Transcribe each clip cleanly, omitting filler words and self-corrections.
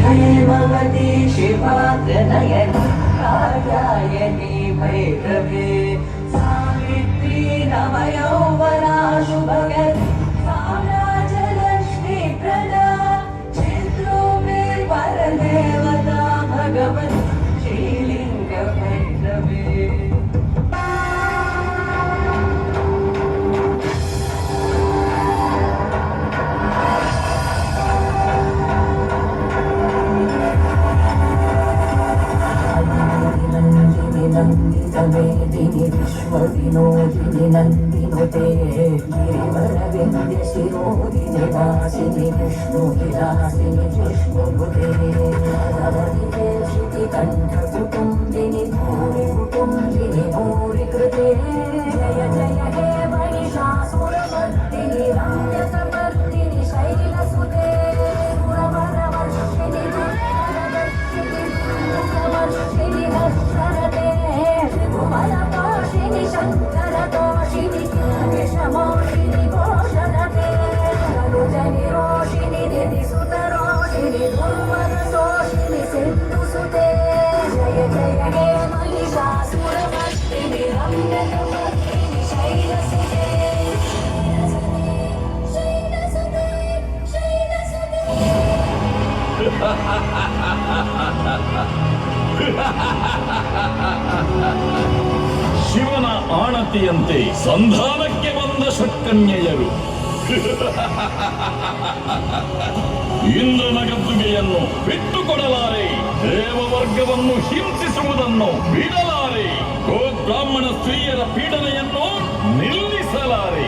हेमवती शिवाग्रनयनी कात्यायनी भैरवी सावित्री नवयौवना शुभगति साम्राज्यलक्ष्मी प्रदा चिद्रूपीर्वरदेवता भगवती श्रीलिङ्ग भैरवी नन्दिनी विश्वविनोदिनि नन्दिनुते गिरिवरविन्द्य शिरोदिनि वासिनि विष्णुविलासिनि विष्णुभुते नवनिते श्रुतिकण्ठकुटुम्बिनि भूरिकुटुम्बिनि भूरिकृते जय जय हे महिषासुरमर्दिनि रम्यकपर्दिनि शैलसुते सुरवरवर्षिणि दुर्गवर्षिणि हर्षरते त्रिभुवनपाशिनि शङ्करतोषिनि केशमोषिनि घोषरते अनुजनिरोषिनि दिदिसुतरोषिनि दुर्मदशोषिनि सिन्धुसुते जय जय हे महिषासुरमर्दिनि रम्यकपर्दिनि शैलसुते शैलसुते शैलसुते ಶಿವನ ಆಣತಿಯಂತೆ ಸಂಧಾನಕ್ಕೆ ಬಂದ ಷಟ್ಕನ್ಯೆಯರು ಇಂದ್ರನ ಗದ್ದುಗೆಯನ್ನು ಬಿಟ್ಟುಕೊಡಲಾರೆ, ದೇವವರ್ಗವನ್ನು ಹಿಂಸಿಸುವುದನ್ನು ಬಿಡಲಾರೆ, ಗೋಬ್ರಾಹ್ಮಣ ಸ್ತ್ರೀಯರ ಪೀಡನೆಯನ್ನು ನಿಲ್ಲಿಸಲಾರೆ.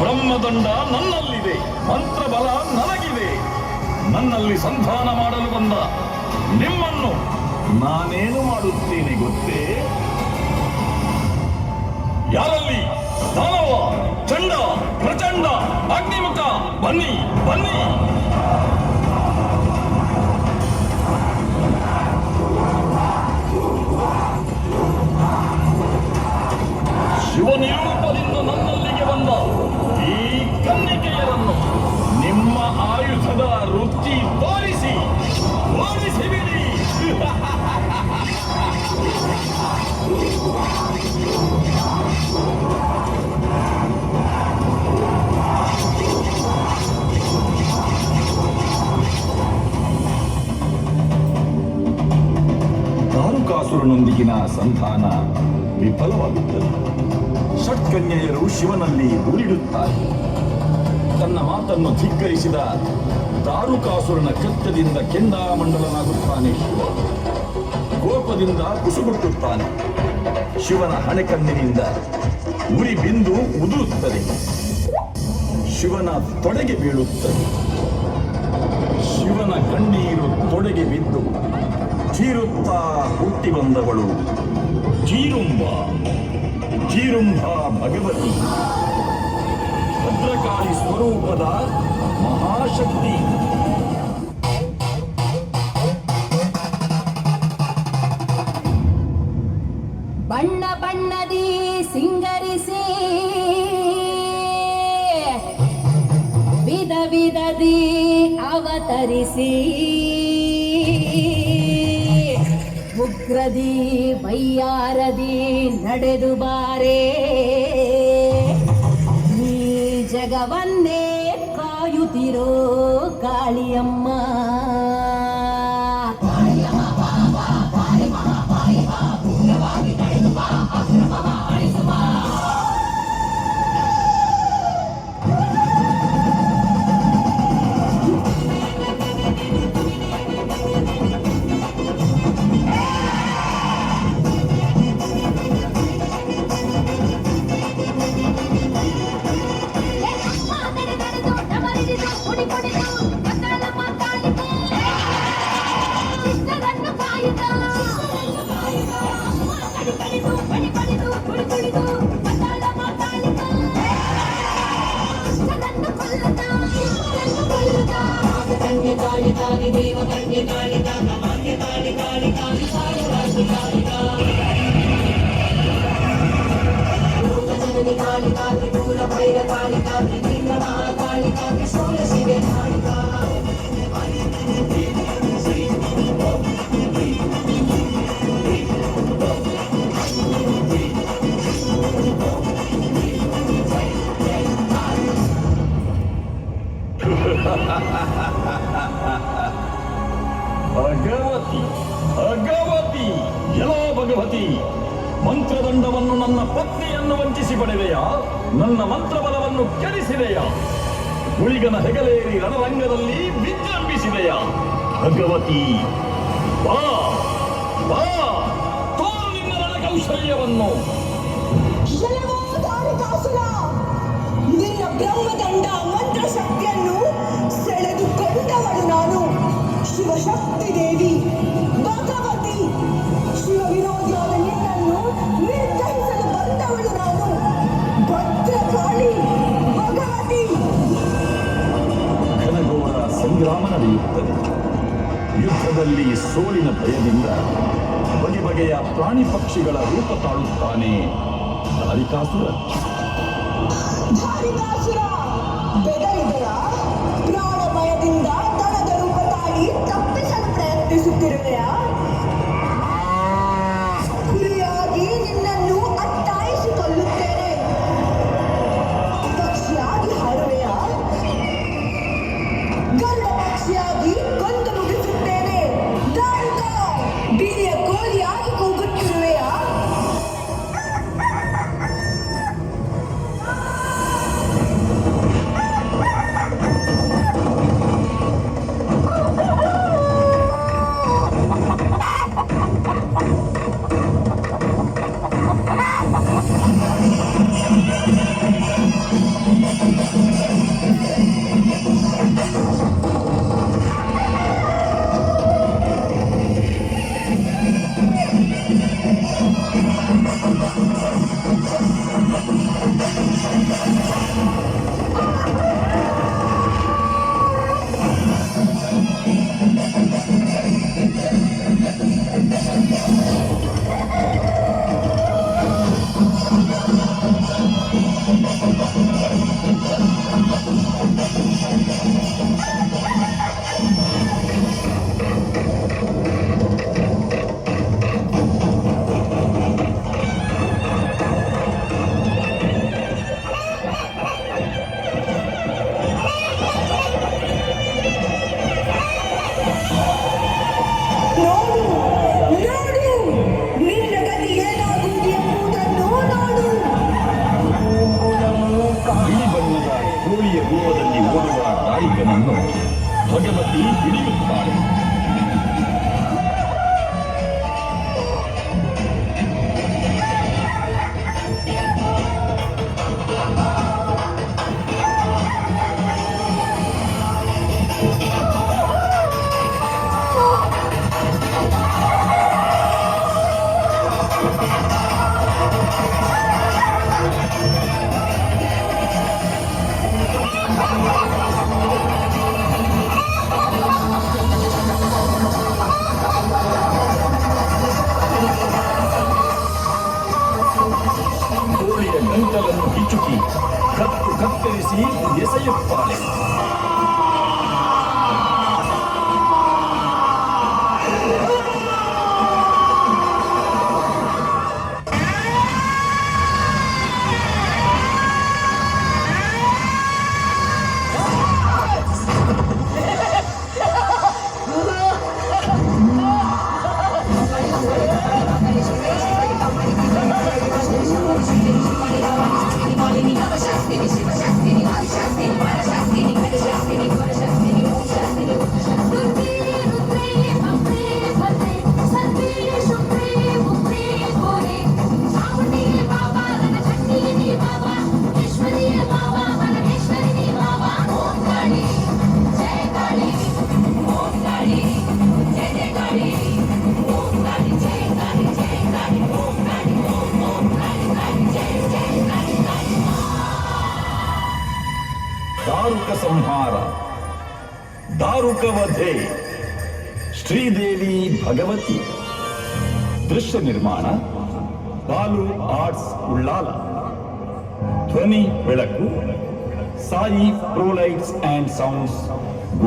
ಬ್ರಹ್ಮದಂಡ ನನ್ನಲ್ಲಿದೆ, ಮಂತ್ರಬಲ ನನಗಿದೆ. ನನ್ನಲ್ಲಿ ಸಂಧಾನ ಮಾಡಲು ಬಂದ ನಿಮ್ಮನ್ನು ನಾನೇನು ಮಾಡುತ್ತೇನೆ ಗೊತ್ತೇ? ಯಾರಲ್ಲಿ ದಾನವ, ಚಂಡ, ಪ್ರಚಂಡ, ಅಗ್ನಿಮುಖ, ಬನ್ನಿ ಬನ್ನಿ. ಶಿವನಿರೂಪದಿಂದ ನನ್ನಲ್ಲಿಗೆ ಬಂದ ಈ ಕನ್ನಿಕೆಯರನ್ನು ನಿಮ್ಮ ಆಯುಧದ ರುಚಿ ತೋರಿಸಿ ಓಡಿಸಿಬಿಡಿ. ದಾರುಕಾಸುರನೊಂದಿಗಿನ ಸಂಧಾನ ವಿಫಲವಾಗುತ್ತದೆ. ಷಟ್ಕನ್ಯೆಯರು ಶಿವನಲ್ಲಿ ಉರಿಡುತ್ತಾರೆ. ತನ್ನ ಮಾತನ್ನು ಧಿಕ್ಕರಿಸಿದ ದಾರುಕಾಸುರನ ಕೃತ್ಯದಿಂದ ಕೆಂಡಾಮಂಡಲನಾಗುತ್ತಾನೆ ಶಿವ. ಕೋಪದಿಂದ ಕುಸುಗುಟ್ಟುತ್ತಾನೆ. ಶಿವನ ಹಣೆಕಣ್ಣಿನಿಂದ ಉರಿ ಬಿಂದು ಉದುರುತ್ತದೆ. ಶಿವನ ತೊಡೆಗೆ ಬೀಳುತ್ತದೆ. ಶಿವನ ಕಣ್ಣೀರು ತೊಡೆಗೆ ಬಿದ್ದು ಚೀರುತ್ತಾ ಹುಟ್ಟಿ ಬಂದವಳು ಜೀರುಂಬ. ಜೀರುಂಬ ಭಗವತಿ ಭದ್ರಕಾಳಿ ಸ್ವರೂಪದ ಮಹಾಶಕ್ತಿ. ಬಣ್ಣ ಬಣ್ಣದಿ ಸಿಂಗರಿಸಿ ವಿಧ ವಿಧದಿ ಅವತರಿಸಿ ಮುಗ್ಧ ಉಗ್ರದಿ ಬಯ್ಯಾರದಿ ನಡೆದು ಬಾರೇ ಈ ಜಗವನ್ನೇ ಕಾಯುತ್ತಿರೋ ಕಾಳಿಯಮ್ಮ. ಭಗವತಿ, ಭಗವತಿ, ಎಲ್ಲೋ ಭಗವತಿ, ಮಂತ್ರದಂಡವನ್ನು ನನ್ನ ಪತ್ನಿಯನ್ನು ವಂಚಿಸಿ ಪಡೆದೆಯಾ? ನನ್ನ ಮಂತ್ರಬಲವನ್ನು ಕೆಡಿಸಿದೆಯಾ? ಗುಳಿಗನ ಹೆಗಲೇರಿ ರಣರಂಗದಲ್ಲಿ ವಿಜೃಂಭಿಸಿದೆಯಾ? ಭಗವತಿ, ಬಾ ಬಾ, ತೋರು ನಿನ್ನ ರಣಕೌಶಲ್ಯವನ್ನು. ಎಲ್ಲವೋ ತಾರಕಾಸುರ, ನಿನ್ನ ಬ್ರಹ್ಮದಂಡ ಮಂತ್ರ ಶಕ್ತಿಯನ್ನು ಸೆಳೆದುಕೊಂಡವಳು ನಾನು. ಶಿವಶಕ್ತಿ ದೇವಿ ಭಗವತಿ, ಶಿವ ವಿರೋಧಿಯಾದ ನಿನ್ನನ್ನು ನಿರ್ದಹಿಸಲು ಬಂದವಳು ನಾನು. ಭದ್ರಕಾಳಿ ಭಗವತಿ. ಘನಘೋರ ಸಂಗ್ರಾಮ ನಡೆಯುತ್ತದೆ. ಯುದ್ಧದಲ್ಲಿ ಸೋಲಿನ ಭಯದಿಂದ ಬಗೆ ಬಗೆಯ ಪ್ರಾಣಿ ಪಕ್ಷಿಗಳ ರೂಪ ತಾಳುತ್ತಾನೆ ದಾರಿಕಾಸುರ. ಧಾರಿಕಾಸುರ, ಬೆದರಿದೆಯ? ಪ್ರಾಣಭಯದಿಂದ ದಣದ ರೂಪ ತಾಳಿ ತಪ್ಪಿಸಲು ಪ್ರಯತ್ನಿಸುತ್ತಿರುವೆಯಾ? ಹುಲಿಯಾಗಿ ನಿನ್ನನ್ನು ಅಟ್ಟಾಯಿಸಿಕೊಳ್ಳುತ್ತೇನೆ. ಪಕ್ಷಿಯಾಗಿ ಹಾರುವೆಯಾ? ಗರುಡ ಪಕ್ಷಿಯಾಗಿ ಕೊಂದು ಮುಗಿಸುತ್ತೇನೆ. ದಾರುಕ, ಬೀದಿಯ ಕೋಲಿಯಾಗಿ ಕೂಗುತ್ತಿರುವೆಯಾ? ಭಗವತಿ ಹಿಡಿಯುತ್ತಾಳೆ. ಕೋಳಿಯ ಗಂಟಲನ್ನು ಹಿಚ್ಚುಕಿ ಕತ್ತರಿಸಿ ಎಸೆಯುತ್ತಾಳೆ. ಸಂಹಾರ, ದಾರುಕ ವಧೆ, ಶ್ರೀದೇವಿ ಭಗವತಿ. ದೃಶ್ಯ ನಿರ್ಮಾಣ ಬಾಲು ಆರ್ಟ್ಸ್ ಉಳ್ಳಾಲ. ಧ್ವನಿ ಬೆಳಕು ಸಾಯಿ ಪ್ರೊಲೈಟ್ಸ್ ಅಂಡ್ ಸೌಂಡ್ಸ್